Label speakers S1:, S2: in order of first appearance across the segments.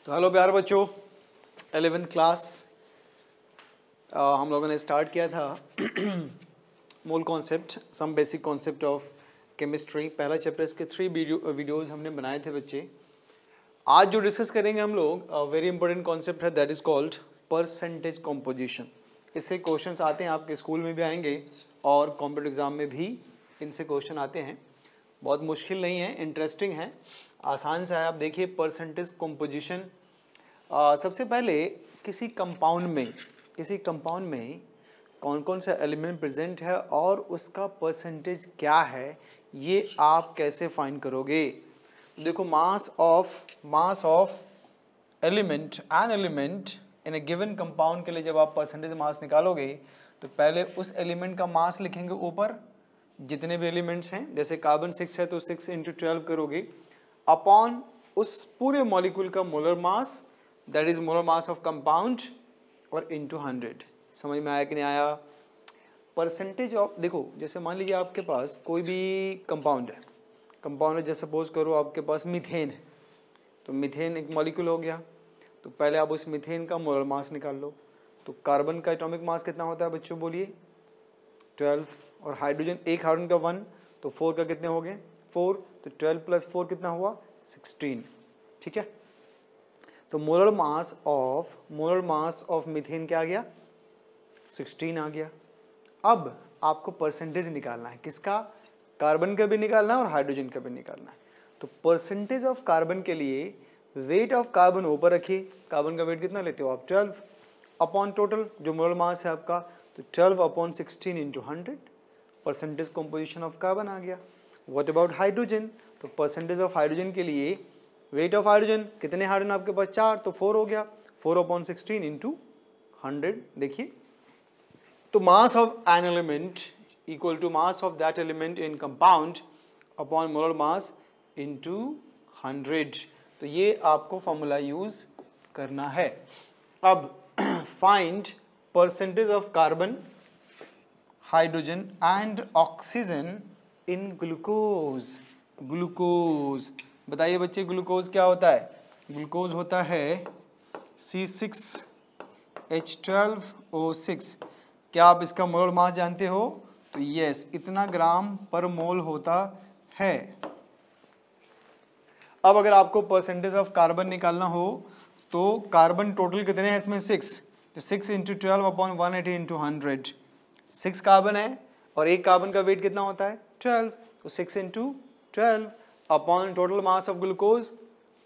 S1: तो हेलो प्यारे बच्चों, 11th क्लास हम लोगों ने स्टार्ट किया था मूल concept, some basic concept of chemistry. पहला चैप्टर इसके 3 वीडियोज़ हमने बनाए थे बच्चे। आज जो डिस्कस करेंगे हम लोग, वेरी इंपॉर्टेंट कॉन्सेप्ट है, that is called percentage composition. इससे क्वेश्चंस आते हैं, आपके स्कूल में भी आएंगे और कॉम्पिटिटिव एग्जाम में भी इनसे क्वेश्चन आते हैं। बहुत मुश्किल नहीं है, इंटरेस्टिंग है, आसान सा है। आप देखिए परसेंटेज कॉम्पोजिशन। सबसे पहले किसी कंपाउंड में कौन कौन सा एलिमेंट प्रेजेंट है और उसका परसेंटेज क्या है, ये आप कैसे फाइंड करोगे। देखो, mass of element in A given compound के लिए जब आप परसेंटेज मास निकालोगे तो पहले उस एलिमेंट का मास लिखेंगे ऊपर, जितने भी एलिमेंट्स हैं। जैसे कार्बन 6 है तो 6 × 12 करोगे अपॉन उस पूरे मॉलिक्यूल का molar mass, that is molar mass of compound, और इनटू 100। समझ में आया कि नहीं आया। परसेंटेज ऑफ, देखो जैसे मान लीजिए आपके पास कोई भी कंपाउंड है, जैसे सपोज करो आपके पास मीथेन है, तो मीथेन एक मॉलिक्यूल हो गया। तो पहले आप उस मीथेन का मोलर मास निकाल लो। तो कार्बन का एटॉमिक मास कितना होता है बच्चों, बोलिए 12। और हाइड्रोजन, एक हाइड्रोजन का 1, तो 4 का कितने हो गए 4, तो 12 + 4 कितना हुआ 16। ठीक है, तो मोलर मास ऑफ मीथेन क्या आ गया 16 आ गया। अब आपको परसेंटेज निकालना है, किसका, कार्बन का भी निकालना है और हाइड्रोजन का भी निकालना है। तो परसेंटेज ऑफ कार्बन के लिए वेट ऑफ कार्बन ऊपर रखिए। कार्बन का वेट कितना लेते हो आप 12 अपॉन टोटल जो मोलर मास है आपका, तो 12 upon 16 × 100 percentage composition of carbon आ गया। व्हाट अबाउट हाइड्रोजन, तो परसेंटेज ऑफ हाइड्रोजन के लिए वेट ऑफ हाइड्रोजन, कितने हाइड्रोजन आपके पास 4, तो 4 हो गया, 4 अपॉन 16 × 100। देखिए, तो mass of an element equal to mass of that element in compound upon molar mass into 100। तो ये आपको फॉर्मूला यूज करना है। अब find percentage of carbon, hydrogen and oxygen in glucose. बताइए बच्चे, ग्लूकोज क्या होता है। ग्लूकोज होता है C6H12O6। क्या आप इसका मोलर मास जानते हो, तो यस, इतना ग्राम पर मोल होता है। अब अगर आपको परसेंटेज ऑफ कार्बन निकालना हो तो कार्बन टोटल कितने हैं इसमें 6, तो 6 × 12 अपॉन 180 × 100। 6 कार्बन है और एक कार्बन का वेट कितना होता है 12, तो 6 × 12 upon total mass of glucose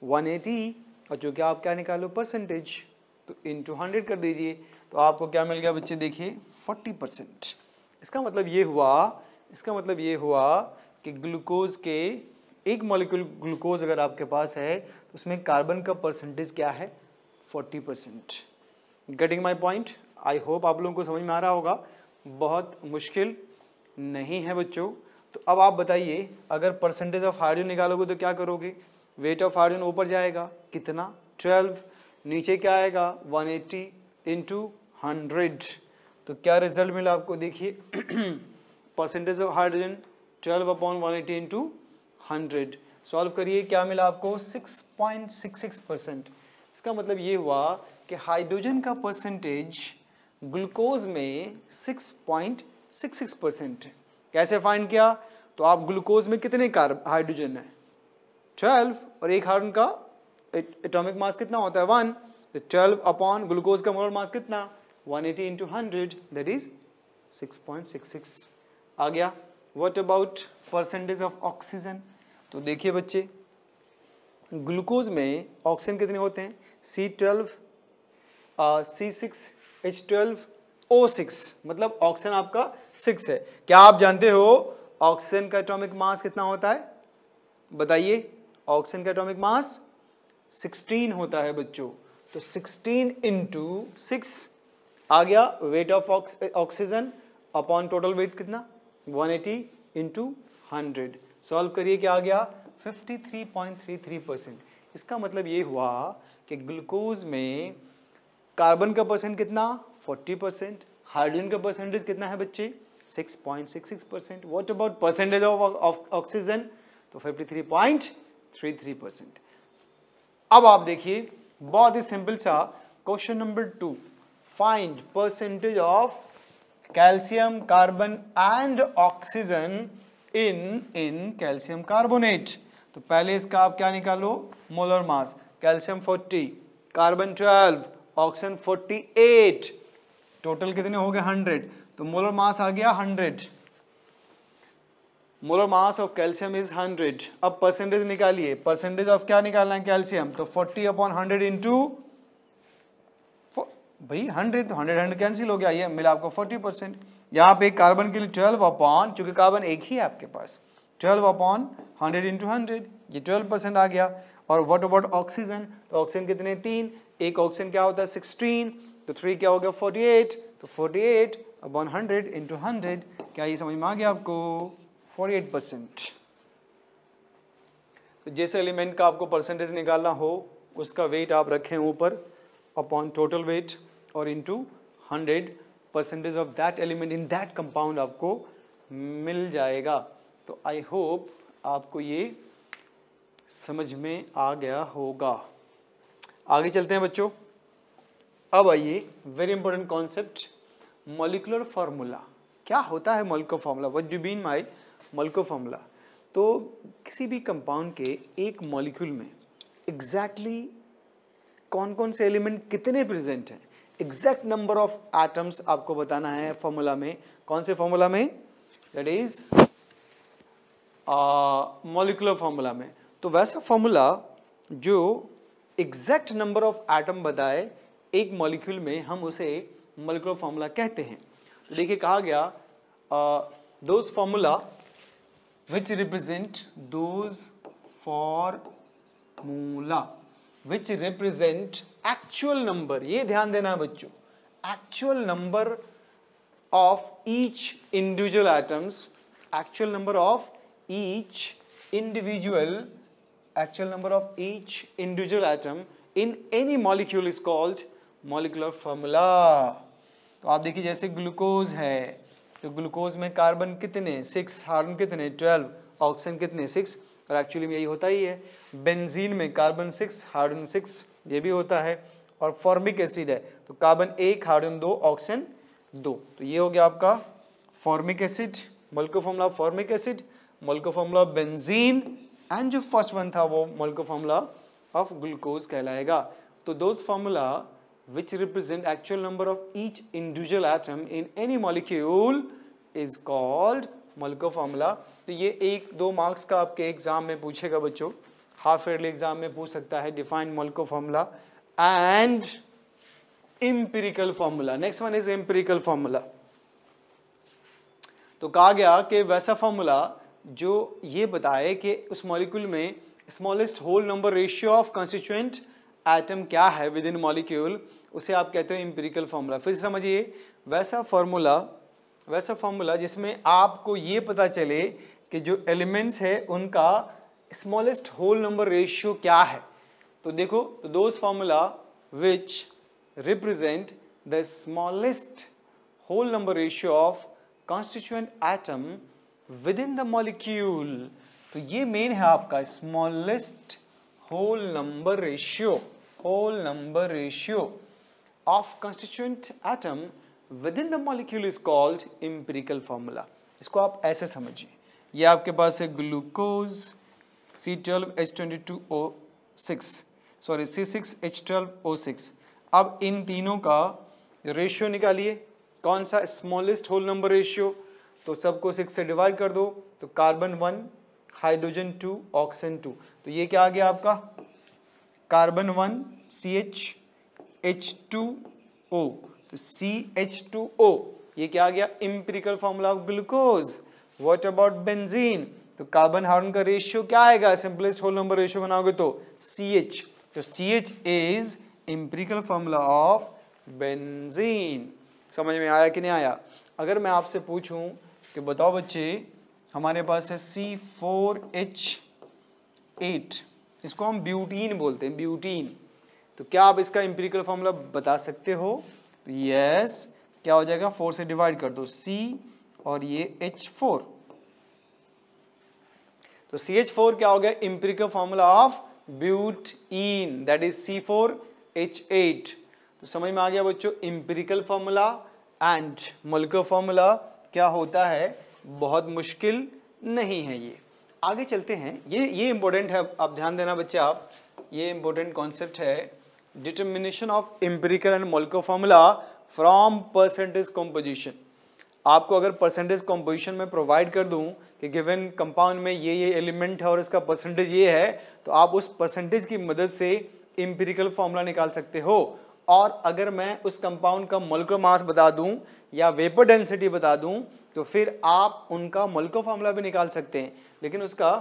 S1: 180। और जो कि आप क्या निकालो परसेंटेज, तो इनटू 100 कर दीजिए, तो आपको क्या मिल गया बच्चे, देखिए 40%। इसका मतलब ये हुआ कि ग्लूकोज के एक मॉलिक्यूल ग्लूकोज अगर आपके पास है तो उसमें कार्बन का परसेंटेज क्या है 40%। Getting my point. I hope आप लोगों को समझ में आ रहा होगा, बहुत मुश्किल नहीं है बच्चों। तो अब आप बताइए, अगर परसेंटेज ऑफ हाइड्रोजन निकालोगे तो क्या करोगे, वेट ऑफ हाइड्रोजन ऊपर जाएगा कितना 12, नीचे क्या आएगा 180 × 100। तो क्या रिजल्ट मिला आपको, देखिए percentage of hydrogen 12 upon 180 × 100। Solve करिए, क्या मिला आपको 6.66%। इसका मतलब ये हुआ कि हाइड्रोजन का परसेंटेज ग्लूकोज में 6.66%। कैसे फाइंड किया, तो आप ग्लूकोज में कितने हाइड्रोजन है 12, और एक हाइड्रोजन का एटॉमिक मास कितना होता है 1, तो 12 अपॉन ग्लूकोज का मोलर मास कितना 180 × 100, दैट इज 6.66 आ गया। What about percentage of oxygen, तो देखिए बच्चे, ग्लूकोज में ऑक्सीजन कितने होते हैं C6H12O6, मतलब ऑक्सीजन आपका 6 है। क्या आप जानते हो ऑक्सीजन का एटॉमिक मास कितना होता है, बताइए। ऑक्सीजन का एटॉमिक मास 16 होता है बच्चों, तो 16 × 6 आ गया weight of oxygen upon total weight कितना 180 × 100। सॉल्व करिए, क्या आ गया 53.33%। इसका मतलब ये हुआ कि ग्लूकोज में कार्बन का परसेंट कितना 40%, हाइड्रोजन का परसेंटेज कितना है बच्चे 6.66%। What about percentage of oxygen, तो 53.33%। अब आप देखिए बहुत ही सिंपल सा question number 2, find percentage of calcium carbon and oxygen in calcium carbonate. तो पहले इसका आप क्या निकालो, molar mass. Calcium 40, carbon 12, oxygen 48, total कितने हो गए 100, तो मोलर मास आ गया 100। Molar mass of calcium is 100। अब परसेंटेज निकालिए, परसेंटेज ऑफ क्या निकालना है, कैल्शियम, तो 40/100 इंटू, भाई 100, तो 100 कैंसिल हो गया, ये मिला आपको 40%। यहाँ पे कार्बन के लिए 12 चूंकि कार्बन एक ही है आपके पास, 12/100 इंटू 100, ये 12% आ गया। और व्हाट अबाउट ऑक्सीजन, तो ऑक्सीजन कितने, 3, एक ऑक्सीजन क्या होता है 16, तो 3 क्या हो गया 48, तो 48/100 इंटू 100, क्या ये समझ में आ गया आपको, 48%। तो जिस एलिमेंट का आपको परसेंटेज निकालना हो उसका वेट आप रखें ऊपर अपॉन टोटल वेट और into 100, percentage of that element in that compound आपको मिल जाएगा। तो आई होप आपको ये समझ में आ गया होगा। आगे चलते हैं बच्चों। अब आइए very important concept, molecular formula. क्या होता है molecular formula, what do mean by molecular formula? तो किसी भी कंपाउंड के एक मॉलिक्यूल में एग्जैक्टली कौन कौन से एलिमेंट कितने प्रेजेंट हैं, एग्जैक्ट नंबर ऑफ एटम्स आपको बताना है फॉर्मूला में। कौन से फॉर्मूला में, दैट इज मॉलिक्यूलर फार्मूला में। तो वैसा फॉर्मूला जो एग्जैक्ट नंबर ऑफ एटम बताए एक मॉलिक्यूल में, हम उसे मॉलिक्यूलर फार्मूला कहते हैं। तो देखिए कहा गया those formula which represent those formula which represent actual number, ये ध्यान देना है बच्चों, actual number of each individual atoms, actual number of each individual atom in any molecule is called molecular formula। तो आप देखिए जैसे ग्लूकोज है, तो ग्लूकोज में कार्बन कितने 6, हाइड्रोजन कितने 12, ऑक्सीजन कितने 6, और एक्चुअली में यही होता ही है। बेंजीन में कार्बन 6, हाइड्रोजन 6, ये भी होता है। और फॉर्मिक एसिड है तो कार्बन 1, हाइड्रोजन 2, ऑक्सीजन 2, तो ये हो गया आपका formic acid, molecular formula formic acid, molecular formula benzene, and जो फर्स्ट वन था वो मॉलिक्यूलर फार्मूला ऑफ ग्लूकोज कहलाएगा। तो those formula which represent actual number of each individual atom in any molecule is called molecular formula। तो ये 1-2 marks का आपके exam में पूछेगा बच्चों, हाफ ईयरली एग्जाम में पूछ सकता है, define molecular formula and empirical formula। Next one is empirical formula। तो कहा गया कि वैसा फॉर्मूला जो ये बताए कि उस मॉलिक्यूल में smallest whole number ratio of constituent atom क्या है विद इन मॉलिक्यूल, उसे आप कहते हो एम्पिरिकल फार्मूला। फिर समझिए वैसा फार्मूला जिसमें आपको ये पता चले कि जो एलिमेंट्स है उनका स्मॉलेस्ट होल नंबर रेशियो क्या है। तो देखो those formula which represent the smallest whole number ratio of constituent atom within the molecule. तो ये मेन है आपका smallest whole number ratio of constituent atom within the molecule is called empirical formula। इसको आप ऐसे समझिए, ये आपके पास है ग्लूकोज C6H12O6। अब इन तीनों का रेशियो निकालिए, कौन सा स्मॉलेस्ट होल नंबर रेशियो, तो सबको 6 से डिवाइड कर दो, तो कार्बन 1, हाइड्रोजन 2, ऑक्सीजन 2, तो ये क्या आ गया आपका कार्बन 1 CH2O, तो CH2O ये क्या आ गया empirical formula of glucose. What about benzene, तो कार्बन हाइड्रोजन का रेशियो क्या आएगा, सिंपलेस्ट होल नंबर रेशियो बनाओगे तो CH, तो CH is empirical formula of benzene. समझ में आया कि नहीं आया? अगर मैं आपसे पूछूं कि बताओ बच्चे हमारे पास है C4H8, इसको हम ब्यूटीन बोलते हैं, ब्यूटीन, तो क्या आप इसका एम्पिरिकल फार्मूला बता सकते हो? तो यस, क्या हो जाएगा 4 से डिवाइड कर दो, C और ये H4, तो CH4 क्या हो गया empirical formula of butene, that is C4 H8। तो समझ में आ गया बच्चों, empirical formula and molecular formula क्या होता है, बहुत मुश्किल नहीं है ये। आगे चलते हैं, ये इंपॉर्टेंट है, आप ध्यान देना बच्चे आप, ये इंपॉर्टेंट कॉन्सेप्ट है, determination of empirical and molecular formula from percentage composition. आपको अगर परसेंटेज कॉम्पोजिशन में प्रोवाइड कर दूं कि गिवन कंपाउंड में ये एलिमेंट है और इसका परसेंटेज ये है, तो आप उस परसेंटेज की मदद से एम्पिरिकल फार्मूला निकाल सकते हो। और अगर मैं उस कंपाउंड का मॉलिक्यूलर मास बता दूं या वेपर डेंसिटी बता दूं, तो फिर आप उनका मॉलिक्यूलर फार्मूला भी निकाल सकते हैं। लेकिन उसका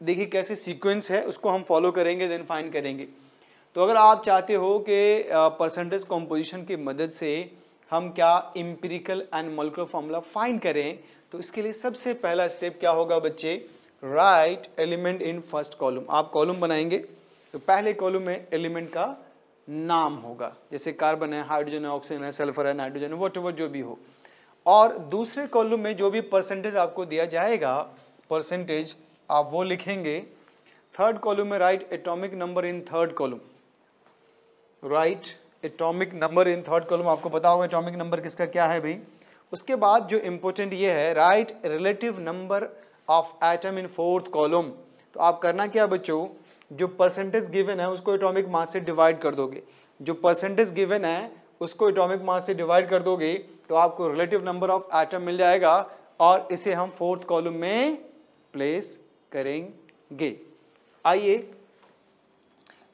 S1: देखिए कैसे सीक्वेंस है, उसको हम फॉलो करेंगे, देन फाइंड करेंगे। तो अगर आप चाहते हो कि परसेंटेज कॉम्पोजिशन की मदद से हम क्या empirical and molecular formula find करें, तो इसके लिए सबसे पहला स्टेप क्या होगा बच्चे, right element in first column. आप कॉलम बनाएंगे तो पहले कॉलम में एलिमेंट का नाम होगा, जैसे कार्बन है, हाइड्रोजन है, ऑक्सीजन है, सल्फर है, नाइट्रोजन है, व्हाटएवर जो भी हो। और दूसरे कॉलम में जो भी परसेंटेज आपको दिया जाएगा, परसेंटेज आप वो लिखेंगे। थर्ड कॉलम में right atomic number in third column, right atomic number in third column. आपको पता होगा एटॉमिक नंबर किसका क्या है भाई। उसके बाद जो इंपॉर्टेंट ये है, right relative number of atom in fourth column. तो आप करना क्या बच्चों, जो परसेंटेज गिवन है उसको एटॉमिक मास से डिवाइड कर दोगे, जो परसेंटेज गिवन है उसको एटॉमिक मास से डिवाइड कर दोगे, तो आपको रिलेटिव नंबर ऑफ एटम मिल जाएगा और इसे हम फोर्थ कॉलम में प्लेस करेंगे। आइए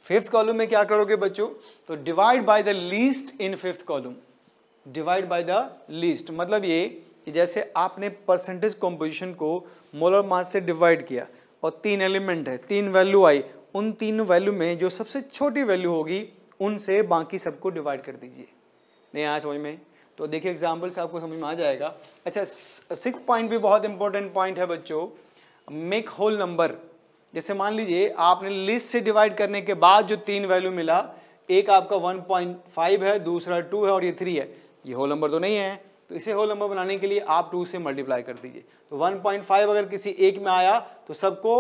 S1: फिफ्थ कॉलम में क्या करोगे बच्चों, तो divide by the least in fifth column. Divide by the least मतलब ये कि जैसे आपने परसेंटेज कॉम्पोजिशन को मोलर मास से डिवाइड किया और 3 एलिमेंट है, 3 वैल्यू आई, उन 3 वैल्यू में जो सबसे छोटी वैल्यू होगी उनसे बाकी सबको डिवाइड कर दीजिए। नहीं आया समझ में, तो देखिए एग्जाम्पल से आपको समझ में आ जाएगा। अच्छा 6 पॉइंट भी बहुत इंपॉर्टेंट पॉइंट है बच्चों, मेक होल नंबर। जैसे मान लीजिए आपने लिस्ट से डिवाइड करने के बाद जो 3 वैल्यू मिला, एक आपका 1.5 है, दूसरा 2 है और ये 3 है, ये होल नंबर तो नहीं है। तो इसे होल नंबर बनाने के लिए आप 2 से मल्टीप्लाई कर दीजिए। तो 1.5 अगर किसी एक में आया तो सबको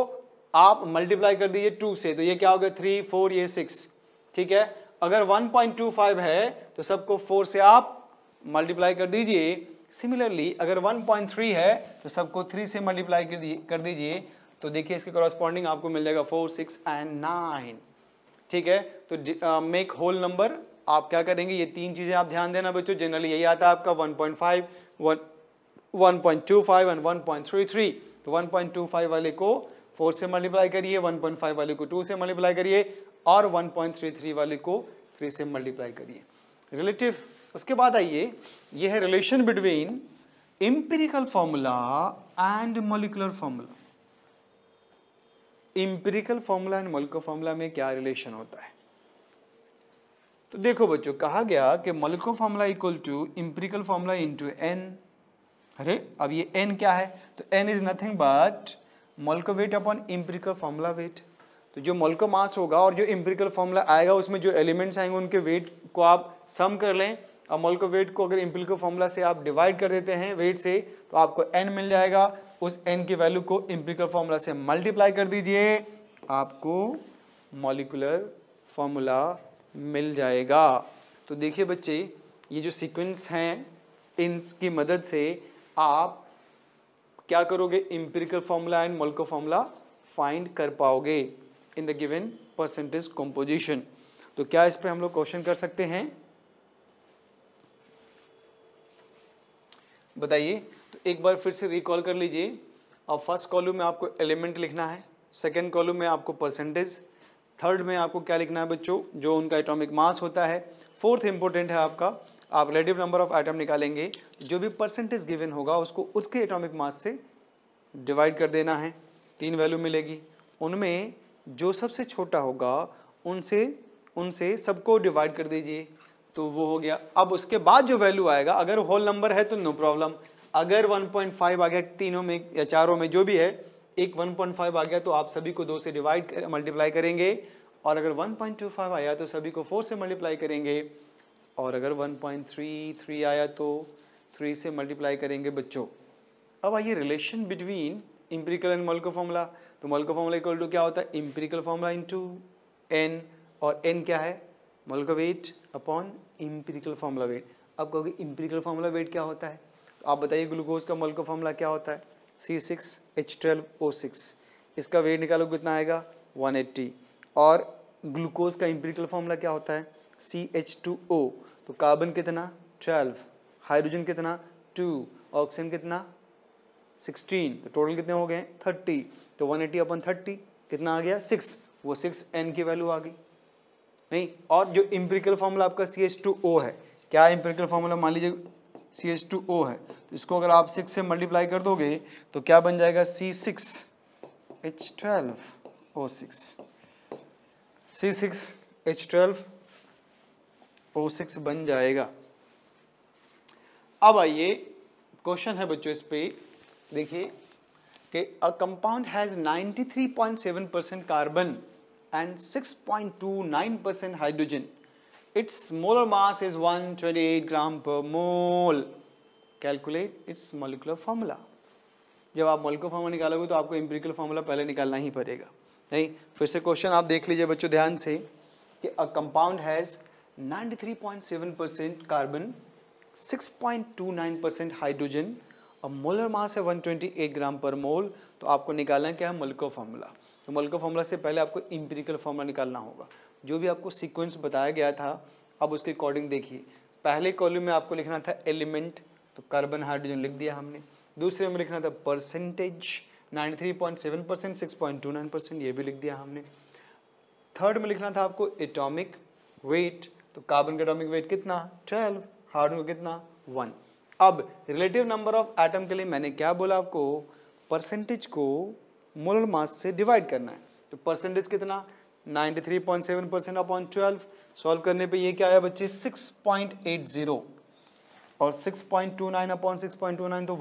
S1: आप मल्टीप्लाई कर दीजिए 2 से, तो ये क्या हो गया 3 4 ये 6, ठीक है। अगर 1.25 है तो सबको 4 से आप मल्टीप्लाई कर दीजिए। सिमिलरली अगर 1.3 है तो सबको 3 से मल्टीप्लाई कर दीजिए। तो देखिए इसके कॉरस्पॉन्डिंग आपको मिल जाएगा 4 6 एंड 9, ठीक है। तो मेक होल नंबर आप क्या करेंगे, ये 3 चीजें आप ध्यान देना बच्चों। जनरली यही आता है आपका 1.5 1.25 एंड 1.33। तो 1.25 वाले को 4 से मल्टीप्लाई करिए, 1.5 वाले को 2 से मल्टीप्लाई करिए और 1.33 वाले को 3 से मल्टीप्लाई करिए। रिलेटिव, उसके बाद आइए, ये है relation between empirical formula and molecular formula. Empirical formula and molecular formula में क्या रिलेशन होता है, तो देखो बच्चों कहा गया कि molecular formula equal to empirical formula into n। अरे अब ये n क्या है, तो n is nothing but molecular weight upon empirical formula weight. तो जो मॉलिक्यूलर मास होगा और जो एम्पिरिकल फॉर्मूला आएगा उसमें जो एलिमेंट्स आएंगे उनके वेट को आप सम कर लें, और मॉलिक्यूलर वेट को अगर एम्पिरिकल फॉर्मूला से आप डिवाइड कर देते हैं वेट से, तो आपको n मिल जाएगा। उस n की वैल्यू को एम्पिरिकल फॉर्मूला से मल्टीप्लाई कर दीजिए, आपको मॉलिक्यूलर फॉर्मूला मिल जाएगा। तो देखिए बच्चे ये जो सीक्वेंस हैं इनकी मदद से आप क्या करोगे, empirical formula and molecular formula find कर पाओगे in the given percentage composition. तो क्या इस पे हम लोग क्वेश्चन कर सकते हैं, बताइए। तो एक बार फिर से रिकॉल कर लीजिए। अब फर्स्ट कॉलम में आपको एलिमेंट लिखना है, सेकंड कॉलम में आपको परसेंटेज, थर्ड में आपको क्या लिखना है बच्चों, जो उनका एटॉमिक मास होता है। फोर्थ इंपॉर्टेंट है आपका, आप रिलेटिव नंबर ऑफ एटम निकालेंगे, जो भी परसेंटेज गिवन होगा उसको उसके एटॉमिक मास से डिवाइड कर देना है, 3 वैल्यू मिलेगी, उनमें जो सबसे छोटा होगा उनसे सबको डिवाइड कर दीजिए, तो वो हो गया। अब उसके बाद जो वैल्यू आएगा, अगर होल नंबर है तो नो प्रॉब्लम, अगर 1.5 आ गया तीनों में या चारों में जो भी है, एक 1.5 आ गया तो आप सभी को 2 से मल्टीप्लाई करेंगे, और अगर 1.25 आया तो सभी को 4 से मल्टीप्लाई करेंगे, और अगर 1.33 आया तो 3 से मल्टीप्लाई करेंगे बच्चों। अब आइए relation between empirical and molecular formula. तो मॉलिक्यूलर फॉर्मूला इक्वल टू क्या होता है, एम्पिरिकल फॉर्मूला इनटू n, और n क्या है, molar weight upon empirical formula wait. अब कहोगे इम्पिरिकल फार्मूला वेट क्या होता है, तो आप बताइए ग्लूकोज का मोलर फार्मूला क्या होता है, C6H12O6। इसका वेट निकालो कितना आएगा 180। और ग्लूकोज का इम्पिरिकल फार्मूला क्या होता है CH2O। तो कार्बन कितना 12, हाइड्रोजन कितना 2, ऑक्सीजन कितना 16, तो टोटल कितने हो गए 30। तो 180/30 कितना आ गया 6, वो 6N की वैल्यू आ गई नहीं। और जो इम्पिरिकल फार्मूला आपका CH2O है, क्या इम्पिरिकल फार्मूला, मान लीजिए CH2O है, तो इसको अगर आप 6 से मल्टीप्लाई कर दोगे तो क्या बन जाएगा C6H12O6, C6H12O6 बन जाएगा। अब आइए क्वेश्चन है बच्चों, इस पे देखिए कि a compound has 93.7% carbon and 6.29% hydrogen. Its molar mass is 128 gram per mole. Calculate its molecular formula. जब आप मोलिकुलर फार्मूला निकालोगे तो आपको एम्पिरिकल फार्मूला पहले निकालना ही पड़ेगा। नहीं, फिर से क्वेश्चन आप देख लीजिए बच्चों ध्यान से कि a compound has 93.7% carbon, 6.29% hydrogen, और मोलर मास है 128 ग्राम पर मोल। तो आपको निकालना है क्या है मोलिकुलर फार्मूला। तो मोलिकुलर फार्मूला से पहले आपको एम्पिरिकल फार्मूला निकालना होगा। जो भी आपको सीक्वेंस बताया गया था अब उसके अकॉर्डिंग देखिए, पहले कॉलम में आपको लिखना था एलिमेंट, तो कार्बन हाइड्रोजन लिख दिया हमने। दूसरे में लिखना था परसेंटेज 93.7%, 6.29%, ये भी लिख दिया हमने। थर्ड में लिखना था आपको एटॉमिक वेट, तो कार्बन का एटॉमिक वेट कितना 12, हाइड्रोजन कितना 1। अब रिलेटिव नंबर ऑफ एटम के लिए मैंने क्या बोला आपको, परसेंटेज को मोलर मास से डिवाइड करना है। तो परसेंटेज कितना 93.7% अपॉन 12, सॉल्व करने पे ये क्या आया बच्चे 6.80, और 6.29 अपॉन 6.29 तो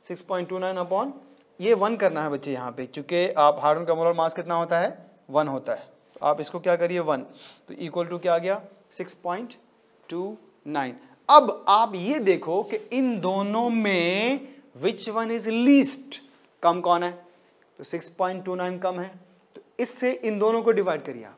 S1: 6.29 अपॉन ये 1 करना है बच्चे यहाँ पे, चूंकि आप हाइड्रोजन का मोलर मास कितना होता है 1 होता है, तो आप इसको क्या करिए 1, तो इक्वल टू क्या आ गया 6.29। अब आप ये देखो कि इन दोनों में विच वन इज लीस्ट, कम कौन है, तो 6.29 कम है, तो इससे इन दोनों को डिवाइड करिए आप,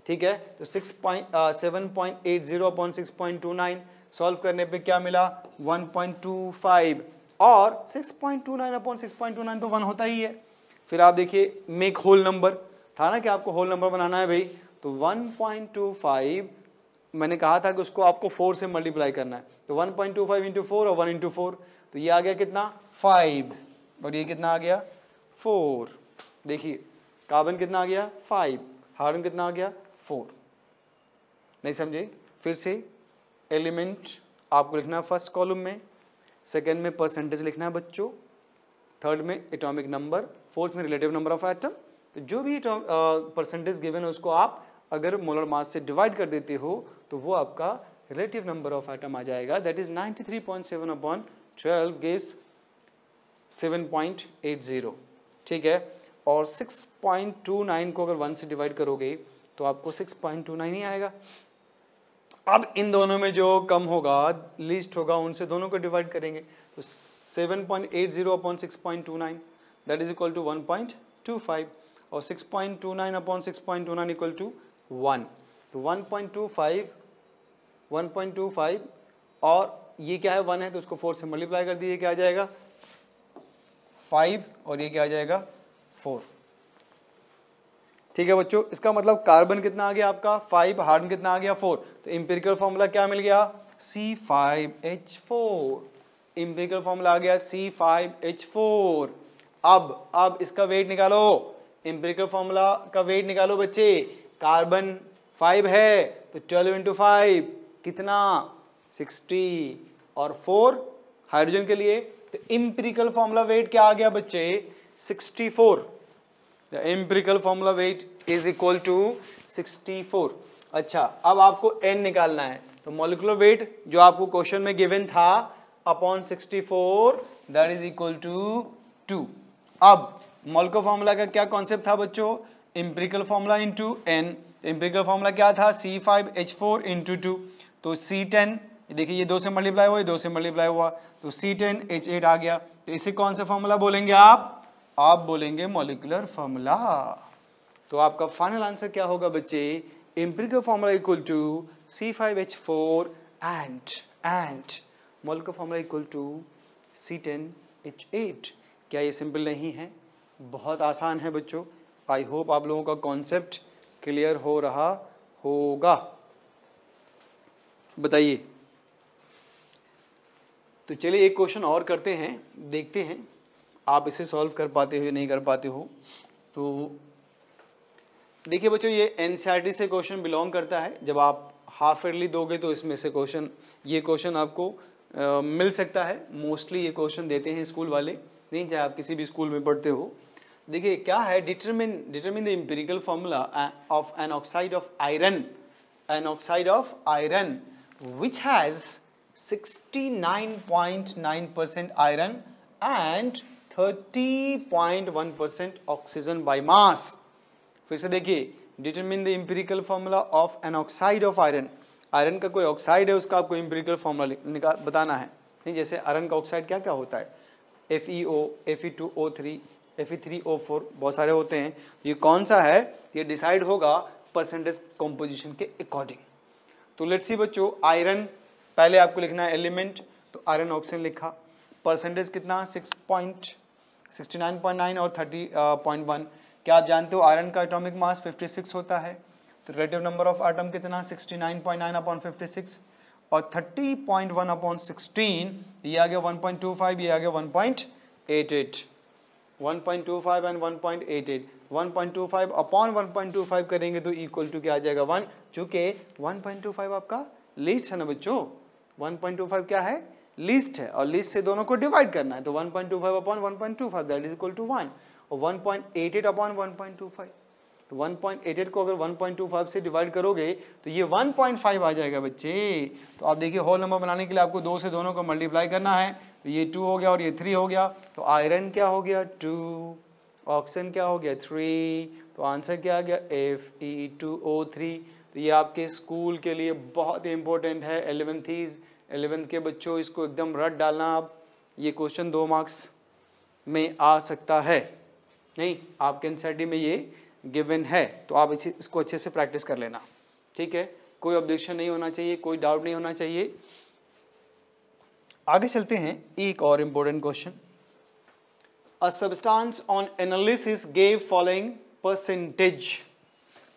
S1: ठीक है। तो 7.80 अपॉन 6.29 सॉल्व करने पे क्या मिला 1.25, और 6.29 अपॉन 6.29 तो 1 होता ही है। फिर आप देखिए मेक होल नंबर था ना कि आपको होल नंबर बनाना है भाई, तो 1.25 मैंने कहा था कि उसको आपको 4 से मल्टीप्लाई करना है, तो 1.25 इंटू 4 और 1 इंटू 4, तो ये आ गया कितना 5, और ये कितना आ गया 4। देखिए कार्बन कितना आ गया 5, हाइड्रोजन कितना आ गया 4। नहीं समझे, फिर से एलिमेंट आपको लिखना है फर्स्ट कॉलम में, सेकेंड में परसेंटेज लिखना है बच्चों, थर्ड में एटॉमिक नंबर, फोर्थ में रिलेटिव नंबर ऑफ एटम। तो जो भी परसेंटेज गिवन है उसको आप अगर मोलर मास से डिवाइड कर देते हो तो वो आपका रिलेटिव नंबर ऑफ एटम आ जाएगा, दैट इज 93.7 अपॉन 12 गिव्स 7.80, ठीक है। और 6.29 को अगर 1 से डिवाइड करोगे तो आपको 6.29 ही आएगा। अब इन दोनों में जो कम होगा लीस्ट होगा उनसे दोनों को डिवाइड करेंगे, तो 7.80 upon 6.29 that is equal to 1.25, और 6.29 अपॉन 6.29 इक्वल टू 1, तो 1.25 और ये क्या है 1 है, तो उसको 4 से मल्टीप्लाई कर दिए, क्या आ जाएगा 5, और ये क्या आ जाएगा 4, ठीक है बच्चों। इसका मतलब कार्बन कितना आ गया आपका 5, हाइड्रोजन कितना आ गया 4, तो इंपिरिकल फॉर्मूला क्या मिल गया C5H4, इंपिरिकल फॉर्मूला आ गया C5H4। अब इसका वेट निकालो, इंपिरिकल फॉर्मूला का वेट निकालो बच्चे, कार्बन 5 है तो 12 इंटू 5 कितना 60, और 4 हाइड्रोजन के लिए, तो इंपिरिकल फॉर्मूला वेट क्या आ गया बच्चे 64, the empirical formula weight is equal to 64। अच्छा अब आपको n निकालना है, तो मॉलिक्यूलर वेट जो आपको क्वेश्चन में गिवन था upon 64 that is equal to 2। अब मॉलिक्यूलर फॉर्मूला का क्या कॉन्सेप्ट था बच्चों, empirical formula into n, empirical formula क्या था C5H4 इंटू 2, तो C10 देखिए ये 2 से मल्टीप्लाई हुआ, ये 2 से मल्टीप्लाई हुआ, तो C10H8 आ गया। तो इसे कौन सा फॉर्मूला बोलेंगे आप बोलेंगे मॉलिक्यूलर फॉर्मूला। तो आपका फाइनल आंसर क्या होगा बच्चे empirical formula equal to C5H4 and mole का फॉर्मूला इक्वल टू C10H8। क्या ये सिंपल नहीं है? बहुत आसान है बच्चों। आई होप आप लोगों का कॉन्सेप्ट क्लियर हो रहा होगा। बताइए। तो चलिए एक क्वेश्चन और करते हैं, देखते हैं आप इसे सॉल्व कर पाते हो या नहीं कर पाते हो। तो देखिए बच्चों, ये एनसीईआरटी से क्वेश्चन बिलोंग करता है। जब आप हाफ ईयरली दोगे तो इसमें से ये क्वेश्चन आपको मिल सकता है। मोस्टली ये क्वेश्चन देते हैं स्कूल वाले, नहीं चाहे आप किसी भी स्कूल में पढ़ते हो। देखिए क्या है, determine the empirical formula of an oxide of iron which has 69.9% iron and 30.1% oxygen by mass। फिर से देखिए, determine the empirical formula of an oxide of iron. Iron का कोई ऑक्साइड है, उसका आपको एम्पिरिकल फार्मूला बताना है। नहीं, जैसे आयरन का ऑक्साइड क्या क्या होता है, FeO, Fe2O3, Fe3O4, बहुत सारे होते हैं। ये कौन सा है, ये डिसाइड होगा परसेंटेज कॉम्पोजिशन के अकॉर्डिंग। तो लेट्स सी बच्चों, आयरन पहले आपको लिखना है एलिमेंट, तो आयरन ऑक्सीजन लिखा। परसेंटेज कितना, 69.9 और 30.1। क्या आप जानते हो आयरन का एटॉमिक मास 56 होता है, तो रिलेटिव नंबर ऑफ एटम कितना, 69.9/56 और 30.1/16, ये आ गया 1.25, ये आ गया 1.88। 1.25 एंड 1.88, 1.25/1.25 करेंगे तो इक्वल टू क्या आ जाएगा, 1। चूंकि 1.25 आपका लीस्ट है ना बच्चों, 1.25 क्या है, लीस्ट है, और लीस्ट से दोनों को डिवाइड करना है, तो 1.25/1.25 दैट इज इक्वल टू 1, और 1.88/1.25, तो 1.88 को अगर 1.25 से डिवाइड करोगे तो ये 1.5 आ जाएगा बच्चे। तो आप देखिए, होल नंबर बनाने के लिए आपको 2 से दोनों को मल्टीप्लाई करना है, तो ये 2 हो गया और ये 3 हो गया, तो आयरन क्या हो गया 2, ऑक्सीजन क्या हो गया 3, तो आंसर क्या आ गया Fe2O3। तो ये आपके स्कूल के लिए बहुत ही इंपॉर्टेंट है, 11th के बच्चों, इसको एकदम रट डालना आप। ये क्वेश्चन 2 मार्क्स में आ सकता है, नहीं आपके एनसीईआरटी में ये गिवन है, तो आप इसको अच्छे से प्रैक्टिस कर लेना, ठीक है। कोई ऑब्जेक्शन नहीं होना चाहिए, कोई डाउट नहीं होना चाहिए। आगे चलते हैं, एक और important question. A substance on analysis gave following percentage.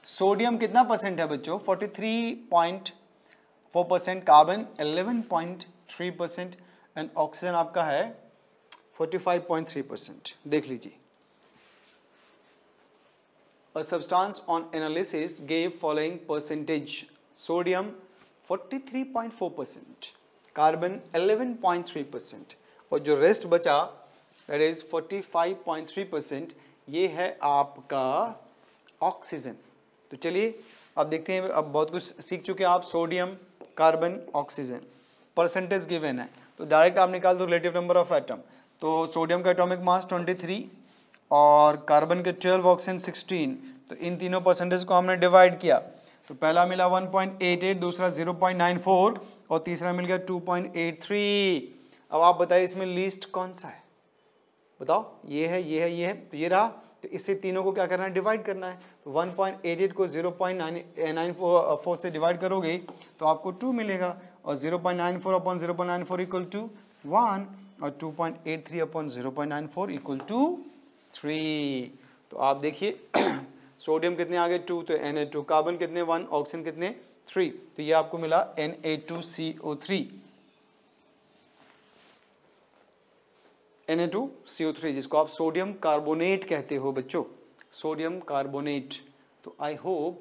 S1: Sodium कितना परसेंट है बच्चों, 43.4%, कार्बन 11.3% एंड ऑक्सीजन आपका है 45.3%। देख लीजिए, A substance on analysis gave following percentage: sodium 43.4%, carbon 11.3% और जो रेस्ट बचा that is 45.3%, ये है आपका ऑक्सीजन। तो चलिए अब देखते हैं, अब बहुत कुछ सीख चुके हैं आप। Sodium, carbon, oxygen, percentage given है, तो डायरेक्ट आप निकाल दो रिलेटिव नंबर ऑफ एटम। तो सोडियम का एटॉमिक मास 23 और कार्बन के 12, ऑक्सीजन 16, तो इन तीनों परसेंटेज को हमने डिवाइड किया, तो पहला मिला 1.88, दूसरा 0.94 और तीसरा मिल गया 2.83। अब आप बताइए इसमें लीस्ट कौन सा है, बताओ। ये है, ये है, ये है, तो ये रहा, तो इससे तीनों को क्या करना है, डिवाइड करना है। तो 1.88 को 0.94 से डिवाइड करोगे तो आपको 2 मिलेगा, और 0.94/0.94 इक्वल टू 1, और 2.83/0.94 इक्वल टू 3। तो आप देखिए सोडियम कितने आ गए 2, तो Na2, कार्बन कितने 1, ऑक्सीजन कितने 3, तो ये आपको मिला Na2CO3, Na2CO3 जिसको आप सोडियम कार्बोनेट कहते हो बच्चों, सोडियम कार्बोनेट। तो आई होप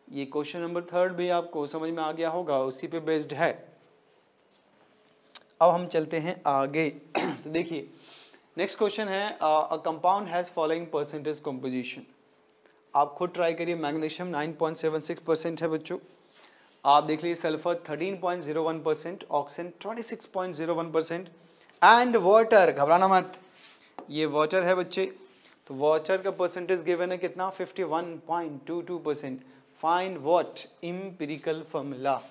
S1: ये क्वेश्चन नंबर 3 भी आपको समझ में आ गया होगा, उसी पे बेस्ड है। अब हम चलते हैं आगे। तो देखिए नेक्स्ट क्वेश्चन है, a compound has following percentage composition. आप खुद ट्राई करिए। मैग्नीशियम 9.76% है बच्चों, आप देख लीजिए सल्फर 13.01%, ऑक्सीजन 26.01% एंड वाटर, घबराना मत, ये वाटर है बच्चे, तो वाटर का परसेंटेज गिवन है कितना 51.22%। Find what, empirical formula.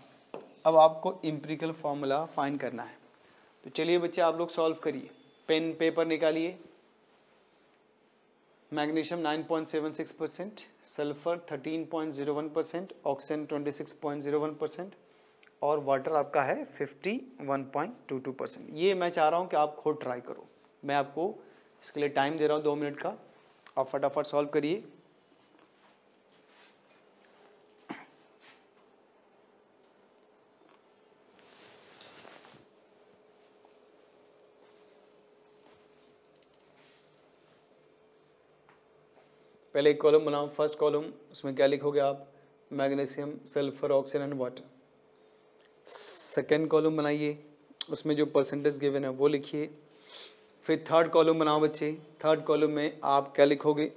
S1: अब आपको एम्पिरिकल फार्मूला फाइंड करना है, तो चलिए बच्चे आप लोग सॉल्व करिए, पेन पेपर निकालिए। मैग्नीशियम 9.76%, सल्फर 13.01%, ऑक्सीजन 26.01% और वाटर आपका है 51.22%। ये मैं चाह रहा हूँ कि आप खुद ट्राई करो, मैं आपको इसके लिए टाइम दे रहा हूँ 2 मिनट का, आप फटाफट सॉल्व करिए। पहले एक कॉलम बनाओ, फर्स्ट कॉलम, उसमें क्या लिखोगे आप? Magnesium, sulphur, oxygen and water. Second column बनाइए, उसमें जो परसेंटेज गिवन है वो लिखिए। फिर थर्ड कॉलम बनाओ बच्चे, थर्ड कॉलम में आप क्या लिखोगे?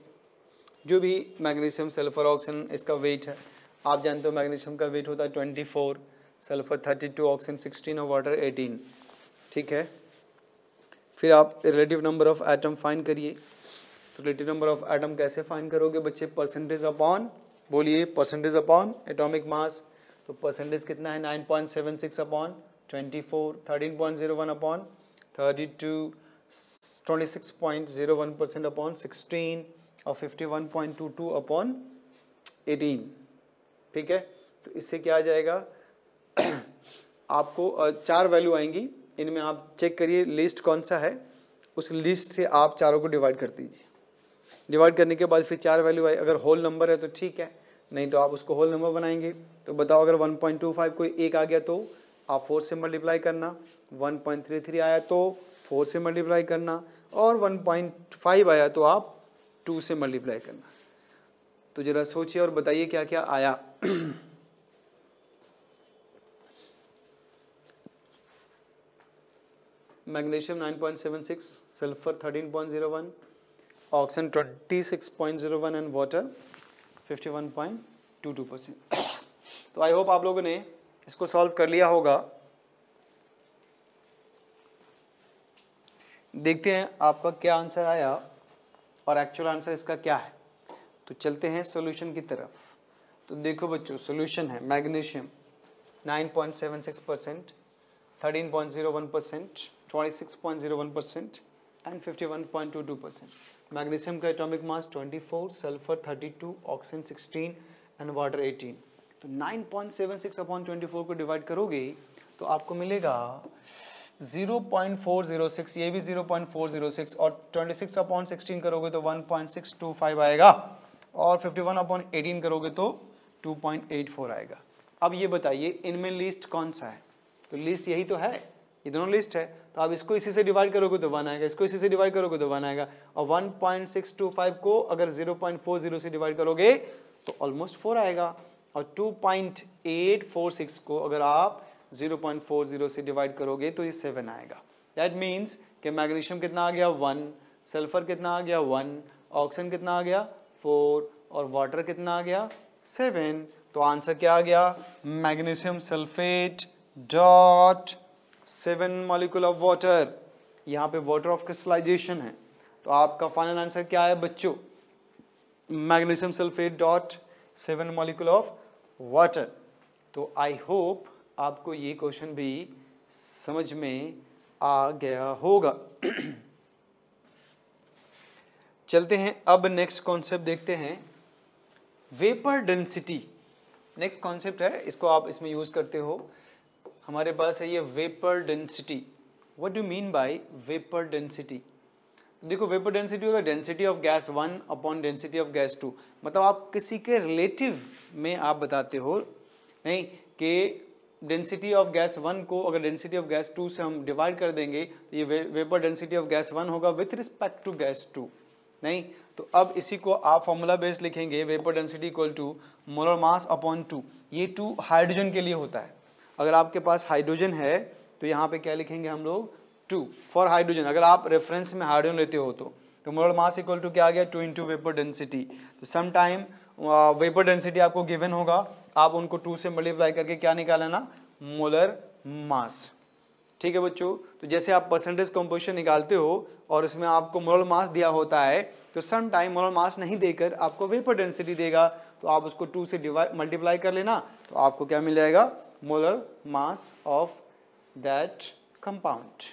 S1: जो भी मैग्नीशियम, सल्फर, ऑक्सीजन इसका वेट है, आप जानते हो मैग्नीशियम का वेट होता है 24, सल्फर 32, ऑक्सीजन 16 और वाटर 18, ठीक है। फिर आप relative number of atom find करिए। तो रिलेटिव नंबर ऑफ एटम कैसे फाइंड करोगे बच्चे? परसेंटेज अपॉन, बोलिए, परसेंटेज अपॉन एटॉमिक मास। तो परसेंटेज कितना है? 9.76 अपॉन 24, 13.01 अपॉन 32, 26.01% अपॉन 16 और 51.22 अपॉन 18, ठीक है। तो इससे क्या आ जाएगा? आपको 4 वैल्यू आएंगी, इनमें आप चेक करिए लिस्ट कौन सा है, उस लिस्ट से आप चारों को डिवाइड कर दीजिए। डिवाइड करने के बाद फिर 4 वैल्यू आए, अगर होल नंबर है तो ठीक है, नहीं तो आप उसको होल नंबर बनाएंगे। तो बताओ, अगर 1.25 कोई एक आ गया तो आप 4 से मल्टीप्लाई करना, 1.33 आया तो 4 से मल्टीप्लाई करना, और 1.5 आया तो आप 2 से मल्टीप्लाई करना। तो जरा सोचिए और बताइए क्या क्या आया। Magnesium 9.76, sulphur 13.01, oxygen 26.01 and water 51.22%। तो आई होप आप लोगों ने इसको सॉल्व कर लिया होगा। देखते हैं आपका क्या आंसर आया और एक्चुअल आंसर इसका क्या है। तो चलते हैं सॉल्यूशन की तरफ। तो देखो बच्चों, सॉल्यूशन है मैग्नीशियम 9.76%, 13.01%, 26.01% एंड 51.22%। मैग्नीशियम का atomic mass 24, sulphur 32, oxygen 16 and water 18। तो 9.76 अपॉन 24 को डिवाइड करोगे तो आपको मिलेगा 0.406, ये भी 0.406, और 26 अपॉन 16 करोगे तो 1.625 आएगा, और 51 अपॉन 18 करोगे तो 2.84 आएगा। अब ये बताइए इनमें लिस्ट कौन सा है? तो लिस्ट यही तो है, ये दोनों लिस्ट है। तो आप इसको इसी से डिवाइड करोगे तो 1 आएगा, इसको इसी से डिवाइड करोगे तो 1 आएगा, और 1.625 को अगर 0.40 से डिवाइड करोगे तो ऑलमोस्ट 4 आएगा, और 2.846 को अगर आप 0.40 से डिवाइड करोगे तो ये 7 आएगा। दैट मीन्स कि मैग्नीशियम कितना आ गया? 1, सल्फर कितना आ गया? 1, ऑक्सीजन कितना आ गया? 4, और वाटर कितना आ गया? 7। तो आंसर क्या आ गया? Magnesium sulphate dot 7 molecule of water. यहाँ पे वाटर ऑफ क्रिस्टलाइजेशन है, तो आपका फाइनल आंसर क्या है बच्चों? Magnesium sulphate dot 7 molecule of water. तो आई होप आपको ये क्वेश्चन भी समझ में आ गया होगा। चलते हैं अब नेक्स्ट कॉन्सेप्ट देखते हैं, वेपर डेंसिटी। नेक्स्ट कॉन्सेप्ट है, इसको आप इसमें यूज करते हो। हमारे पास है ये vapour density. What do mean by vapour density? देखो, वेपर डेंसिटी होता है density of gas 1 upon density of gas 2। मतलब आप किसी के रिलेटिव में आप बताते हो, नहीं कि डेंसिटी ऑफ गैस 1 को अगर डेंसिटी ऑफ गैस 2 से हम डिवाइड कर देंगे तो ये वेपर डेंसिटी ऑफ गैस 1 होगा विथ रिस्पेक्ट टू गैस 2, नहीं। तो अब इसी को आप फॉर्मूला बेस लिखेंगे, vapour density equal to molar mass upon 2। ये 2 हाइड्रोजन के लिए होता है। अगर आपके पास हाइड्रोजन है तो यहाँ पे क्या लिखेंगे हम लोग? 2 फॉर हाइड्रोजन। अगर आप रेफरेंस में हाइड्रोजन लेते हो तो मोलर मास इक्वल टू क्या आ गया? 2 इंटू वेपर डेंसिटी। तो सम टाइम वेपर डेंसिटी आपको गिवन होगा, आप उनको 2 से मल्टीप्लाई करके क्या निकाला ना? Molar mass. ठीक है बच्चों, तो जैसे आप परसेंटेज कंपोजिशन निकालते हो और उसमें आपको मोलर मास दिया होता है, तो सम टाइम मोलर मास नहीं देकर आपको वेपर डेंसिटी देगा, तो आप उसको 2 से मल्टीप्लाई कर लेना, तो आपको क्या मिल जाएगा? Molar mass of that compound.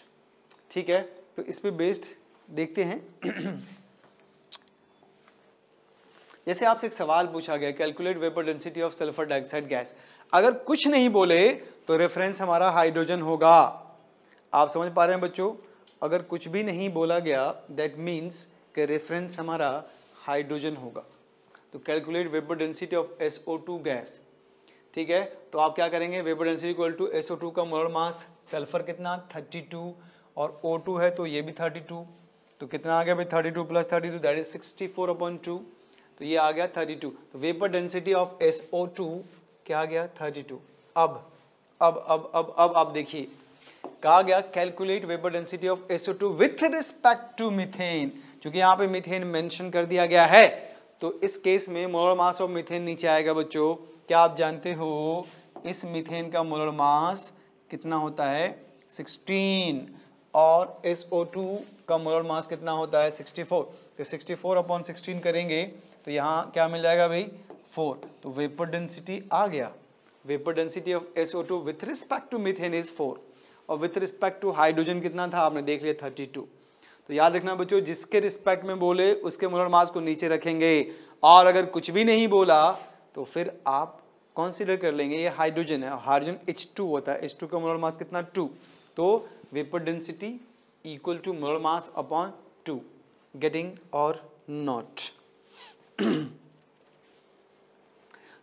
S1: ठीक है, तो इस पे बेस्ड देखते हैं। जैसे आपसे एक सवाल पूछा गया, calculate vapour density of sulphur dioxide gas, अगर कुछ नहीं बोले तो रेफरेंस हमारा हाइड्रोजन होगा। आप समझ पा रहे हैं बच्चों, अगर कुछ भी नहीं बोला गया दैट मीन्स कि रेफरेंस हमारा हाइड्रोजन होगा। तो calculate vapour density of SO2 gas, ठीक है। तो आप क्या करेंगे, vapour density equal to SO2 का मोलर मास, सल्फर कितना 32 और O2 है तो ये भी 32, तो कितना आ गया भाई 32 प्लस 32 दैट इज 64/2, तो ये आ गया 32। तो वेपर डेंसिटी ऑफ SO2 क्या आ गया 32। अब आप देखिए कहा गया calculate vapour density of SO2 with respect to methane, क्योंकि यहाँ पे मीथेन मेंशन कर दिया गया है, तो इस केस में मोलर मास ऑफ मीथेन नीचे आएगा बच्चों। क्या आप जानते हो इस मीथेन का मोलर मास कितना होता है 16 और SO2 का मोलर मास कितना होता है 64, तो 64/16 करेंगे तो यहाँ क्या मिल जाएगा भाई 4, तो वेपर डेंसिटी आ गया, vapour density of SO2 with respect to methane is 4 और विथ रिस्पेक्ट टू हाइड्रोजन कितना था आपने देख लिया 32। तो याद रखना बच्चों, जिसके रिस्पेक्ट में बोले उसके मोलर मास को नीचे रखेंगे, और अगर कुछ भी नहीं बोला तो फिर आप कंसीडर कर लेंगे ये हाइड्रोजन है, हाइड्रोजन H2 होता है, H2 का मोलर मास कितना 2, तो vapour density equal to molar mass upon 2, getting और नॉट।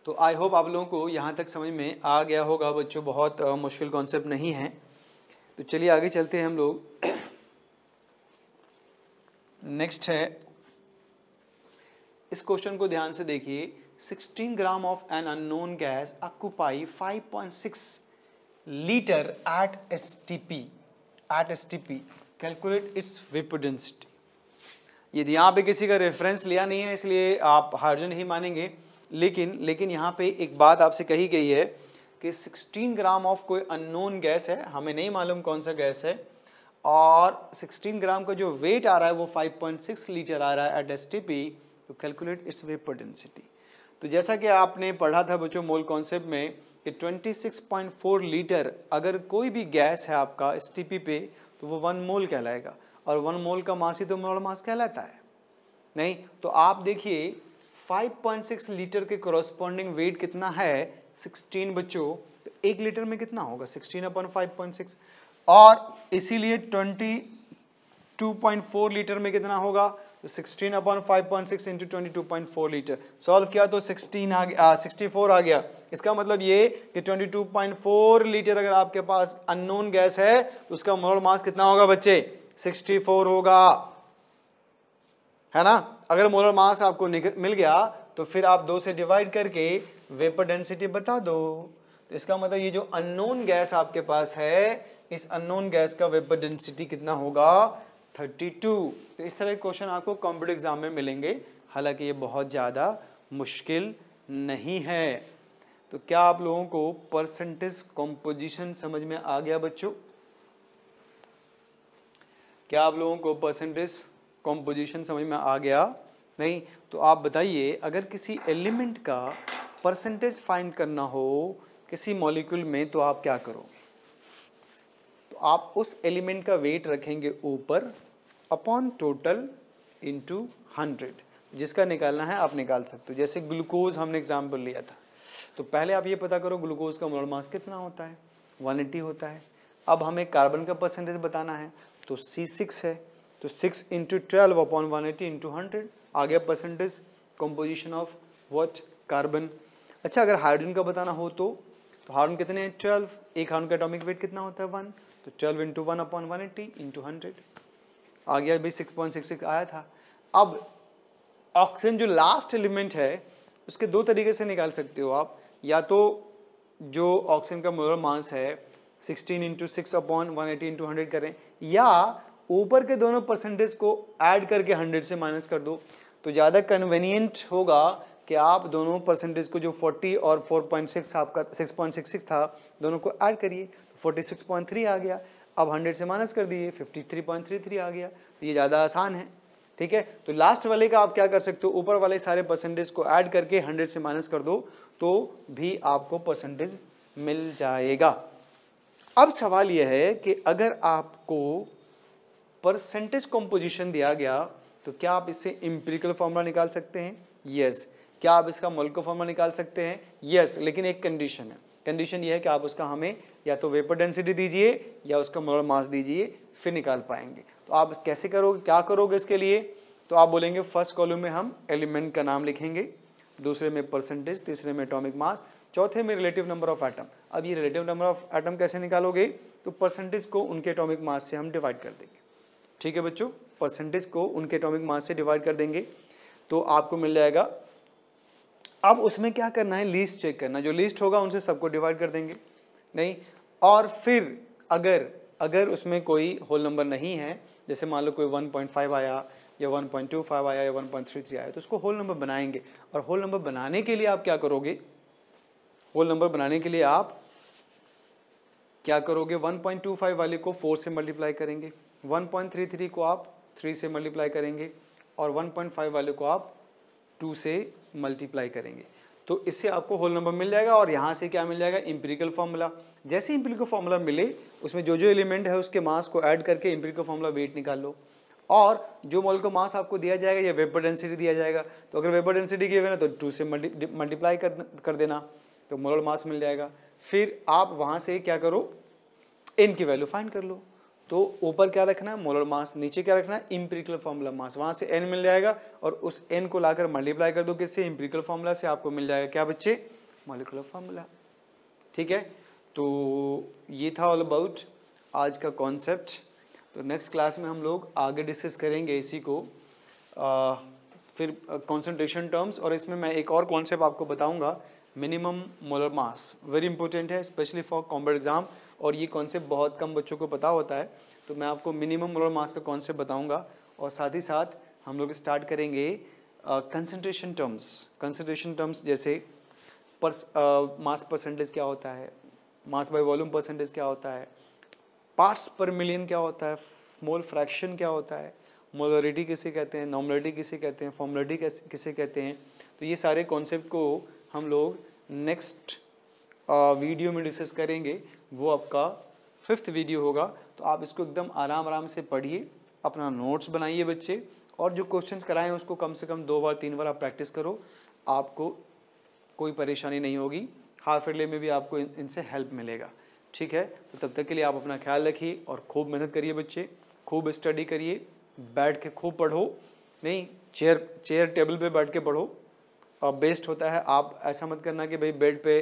S1: तो आई होप आप लोगों को यहाँ तक समझ में आ गया होगा बच्चों, बहुत मुश्किल कॉन्सेप्ट नहीं है। तो चलिए आगे चलते हैं हम लोग। नेक्स्ट है, इस क्वेश्चन को ध्यान से देखिए, 16 gram of an unknown gas occupy 5.6 litre at STP, calculate its vapour density. यदि यहाँ पे किसी का रेफरेंस लिया नहीं है इसलिए आप हाइड्रोजन ही मानेंगे, लेकिन यहाँ पे एक बात आपसे कही गई है कि 16 ग्राम ऑफ कोई अननोन गैस है, हमें नहीं मालूम कौन सा गैस है, और 16 ग्राम का जो वेट आ रहा है वो 5.6 लीटर आ रहा है एट STP, तो कैलकुलेट इट्स वेपर डेंसिटी। तो जैसा कि आपने पढ़ा था बच्चों मोल कॉन्सेप्ट में कि 26.4 लीटर अगर कोई भी गैस है आपका STP पे तो वो 1 मोल कहलाएगा, और 1 मोल का मास ही तो मोलर मास कहलाता है, नहीं? तो आप देखिए 5.6 लीटर के कोरोस्पोंडिंग वेट कितना है 16 बच्चों, तो 1 लीटर में कितना होगा 16/5.6, और इसीलिए 22.4 लीटर में कितना होगा, तो 16/5.6 इंटू 22.4 लीटर। सॉल्व किया तो 64 आ गया। इसका मतलब ये कि 22.4 लीटर अगर आपके पास अननोन गैस है तो उसका मोलर मास कितना होगा बच्चे 64 होगा, है ना। अगर मोलर मास आपको मिल गया तो फिर आप 2 से डिवाइड करके वेपर डेंसिटी बता दो। तो इसका मतलब ये जो अननोन गैस आपके पास है, इस अननोन गैस का वेपर डेंसिटी कितना होगा 32। तो इस तरह के क्वेश्चन आपको कॉम्पिटिटिव एग्जाम में मिलेंगे, हालांकि ये बहुत ज़्यादा मुश्किल नहीं है। तो क्या आप लोगों को परसेंटेज कॉम्पोजिशन समझ में आ गया बच्चों? क्या आप लोगों को परसेंटेज कॉम्पोजिशन समझ में आ गया? नहीं तो आप बताइए, अगर किसी एलिमेंट का परसेंटेज फाइंड करना हो किसी मॉलिक्यूल में तो आप क्या करोगे? तो आप उस एलिमेंट का वेट रखेंगे ऊपर अपॉन टोटल इनटू 100, जिसका निकालना है आप निकाल सकते हो। जैसे ग्लूकोज हमने एग्जाम्पल लिया था, तो पहले आप ये पता करो ग्लूकोज का मोलर मास कितना होता है 180 होता है। अब हमें कार्बन का परसेंटेज बताना है, तो C6 है, तो 6 इंटू 12 अपॉन 180 इंटू 100 आ गया percentage composition of what carbon. अच्छा अगर हाइड्रोजन का बताना हो तो हाइड्रोजन कितने हैं 12, एक हाइड्रोजन का एटॉमिक वेट कितना होता है 1, तो 12 इंटू 1 अपॉन 180 इंटू 100 आ गया भाई 6.66 आया था। अब ऑक्सीजन जो लास्ट एलिमेंट है उसके 2 तरीके से निकाल सकते हो आप, या तो जो ऑक्सीजन का मोलर मास है 16 इंटू 6 अपॉन 180 इंटू 100 करें, या ऊपर के दोनों परसेंटेज को ऐड करके 100 से माइनस कर दो, तो ज़्यादा कन्वीनियंट होगा कि आप दोनों परसेंटेज को जो 40 और 4.6 आपका 6.66 था दोनों को ऐड करिए, तो 46.3 आ गया। अब 100 से माइनस कर दिए 53.33 आ गया, तो ये ज़्यादा आसान है, ठीक है। तो लास्ट वाले का आप क्या कर सकते हो, ऊपर वाले सारे परसेंटेज को ऐड करके 100 से माइनस कर दो तो भी आपको परसेंटेज मिल जाएगा। अब सवाल यह है कि अगर आपको परसेंटेज कॉम्पोजिशन दिया गया तो क्या आप इससे एम्पिरिकल फॉर्मूला निकाल सकते हैं? यस, क्या आप इसका मोल फॉर्मूला निकाल सकते हैं? यस, लेकिन एक कंडीशन है। कंडीशन ये है कि आप उसका हमें या तो वेपर डेंसिटी दीजिए या उसका मोलर मास दीजिए, फिर निकाल पाएंगे। तो आप कैसे करोगे, क्या करोगे इसके लिए? तो आप बोलेंगे फर्स्ट कॉलम में हम एलिमेंट का नाम लिखेंगे, दूसरे में परसेंटेज, तीसरे में एटॉमिक मास, चौथे में रिलेटिव नंबर ऑफ एटम। अब ये रिलेटिव नंबर ऑफ एटम कैसे निकालोगे? तो परसेंटेज को उनके एटॉमिक मास से हम डिवाइड कर देंगे। ठीक है बच्चों, परसेंटेज को उनके एटॉमिक मास से डिवाइड कर देंगे तो आपको मिल जाएगा। अब उसमें क्या करना है, लीस्ट चेक करना, जो लीस्ट होगा उनसे सबको डिवाइड कर देंगे नहीं। और फिर अगर उसमें कोई होल नंबर नहीं है, जैसे मान लो कोई 1.5 आया या 1.25 आया या 1.33 आया, तो उसको होल नंबर बनाएंगे। और होल नंबर बनाने के लिए आप क्या करोगे? होल नंबर बनाने के लिए आप क्या करोगे? 1.25 वाले को 4 से मल्टीप्लाई करेंगे, 1.33 को आप 3 से मल्टीप्लाई करेंगे और 1.5 वाले को आप 2 से मल्टीप्लाई करेंगे। तो इससे आपको होल नंबर मिल जाएगा। और यहाँ से क्या मिल जाएगा? Empirical formula. जैसे एम्पिरिकल फार्मूला मिले, उसमें जो जो एलिमेंट है उसके मास को ऐड करके एम्पिरिकल फार्मूला वेट निकाल लो। और जो मोल का मास आपको दिया जाएगा या वेपर डेंसिटी दिया जाएगा, तो अगर वेपर डेंसिटी गिवन है तो 2 से मल्टीप्लाई कर देना, तो मोलर मास मिल जाएगा। फिर आप वहाँ से क्या करो, n की वैल्यू फाइंड कर लो। तो ऊपर क्या रखना है? Molar mass. नीचे क्या रखना है? Empirical formula mass. वहाँ से n मिल जाएगा और उस n को लाकर मल्टीप्लाई कर दो किससे? एम्पिरिकल फार्मूला से। आपको मिल जाएगा क्या बच्चे? Molecular formula. ठीक है, तो ये था ऑल अबाउट आज का कॉन्सेप्ट। तो नेक्स्ट क्लास में हम लोग आगे डिस्कस करेंगे इसी को, फिर कॉन्सेंट्रेशन टर्म्स। और इसमें मैं एक और कॉन्सेप्ट आपको बताऊंगा, minimum molar mass. Very important है स्पेशली फॉर कॉम्पिटिटिव एग्जाम, और ये कॉन्सेप्ट बहुत कम बच्चों को पता होता है। तो मैं आपको मिनिमम मोलर मास का कॉन्सेप्ट बताऊंगा। और साथ ही साथ हम लोग स्टार्ट करेंगे कंसंट्रेशन टर्म्स। कंसंट्रेशन टर्म्स जैसे मास परसेंटेज क्या होता है, मास बाय वॉल्यूम परसेंटेज क्या होता है, पार्ट्स पर मिलियन क्या होता है, मोल फ्रैक्शन क्या होता है, मोलरिटी किसे कहते हैं, नॉर्मलिटी किसे कहते हैं, फॉर्मुलिटी किसे कहते हैं। तो ये सारे कॉन्सेप्ट को हम लोग नेक्स्ट वीडियो में डिस्कस करेंगे। वो आपका 5th वीडियो होगा। तो आप इसको एकदम आराम से पढ़िए, अपना नोट्स बनाइए बच्चे, और जो क्वेश्चंस कराएं उसको कम से कम 2 बार 3 बार आप प्रैक्टिस करो। आपको कोई परेशानी नहीं होगी, हाफ ईयरली में भी आपको इनसे हेल्प मिलेगा। ठीक है, तो तब तक के लिए आप अपना ख्याल रखिए और खूब मेहनत करिए बच्चे, खूब स्टडी करिए, बैठ के खूब पढ़ो, नहीं चेयर टेबल पे बैठ के पढ़ो, बेस्ट होता है। आप ऐसा मत करना कि भाई बेड पे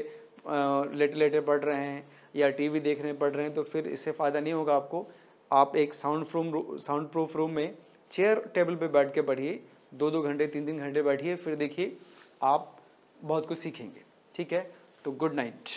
S1: लेटे लेटे पढ़ रहे हैं या टीवी देख रहे हैं पढ़ रहे हैं, तो फिर इससे फ़ायदा नहीं होगा आपको। आप एक साउंड प्रूफ रूम में चेयर टेबल पे बैठ के पढ़िए, 2-2 घंटे 3-3 घंटे बैठिए, फिर देखिए आप बहुत कुछ सीखेंगे। ठीक है, तो गुड नाइट।